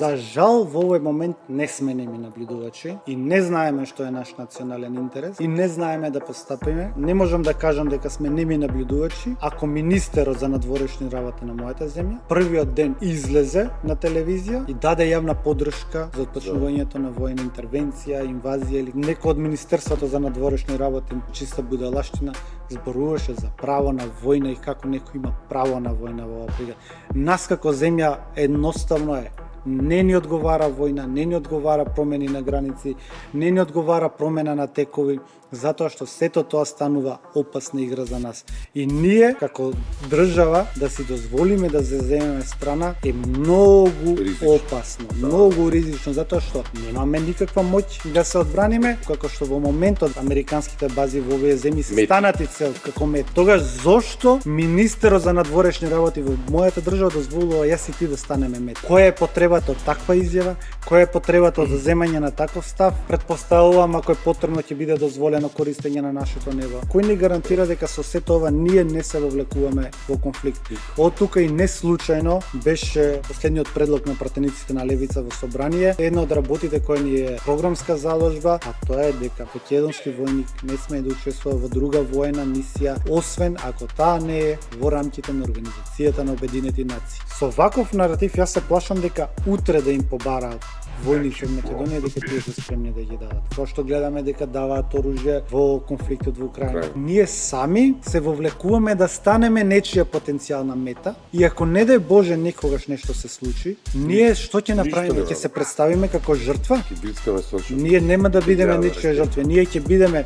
За жал во овој момент не сме неми наблюдувачи и не знаеме што е наш национален интерес и не знаеме да постапиме. Не можам да кажам дека сме неми наблюдувачи ако министерот за надворешни работи на мојата земја првиот ден излезе на телевизија и даде јавна поддршка за отпочнувањето на војна интервенција, инвазија или некој од Министерството за надворешни работи, чиста будалаштина, зборуваше за право на војна и како некој има право на војна во оваа прилика. Нас како земја едноставно не ни одговара војна, не ни одговара промени на граници, не ни одговара промена на текови, затоа што сето тоа станува опасна игра за нас. И ние, како држава, да си дозволиме да заземеме страна е многу опасно, многу ризично, затоа што немаме никаква моќ да се одбраниме, како што во моментот американските бази во овие земји се станати цел како мет. Тогаш зошто министерот за надворешни работи во мојата држава дозволува јас и ти да станеме мет? Која е потребата од таква изјава? Која е потребата од заземање на таков став? Претпоставувам ако е потребно ќе биде дозволено користење на нашето небо. Кој ни гарантира дека со сето ова ние не се вовлекуваме во конфликт? Од тука и не случајно беше последниот предлог на пратениците на левица во собрание. Една од работите која ни е програмска заложба, а тоа е дека македонски војник не сме да учествува во друга војна мисија, освен ако таа не е во рамките на Организацијата на Обединети нации. Со ваков наратив јас се плашам дека утре да им побараат војници од Македонија, дека тие се спремни да ги дадат. Тоа што гледаме дека даваат оружје во конфликтот во Украина. Ние сами се вовлекуваме да станеме нечија потенцијална мета и ако не дај Боже некогаш нешто се случи, ние што ќе направиме? Ќе се представиме како жртва? Ние нема да бидеме нечија жртва, ние ќе бидеме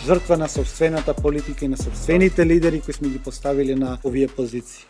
жртва на сопствената политика и на сопствените лидери кои сме ги поставили на овие позиции.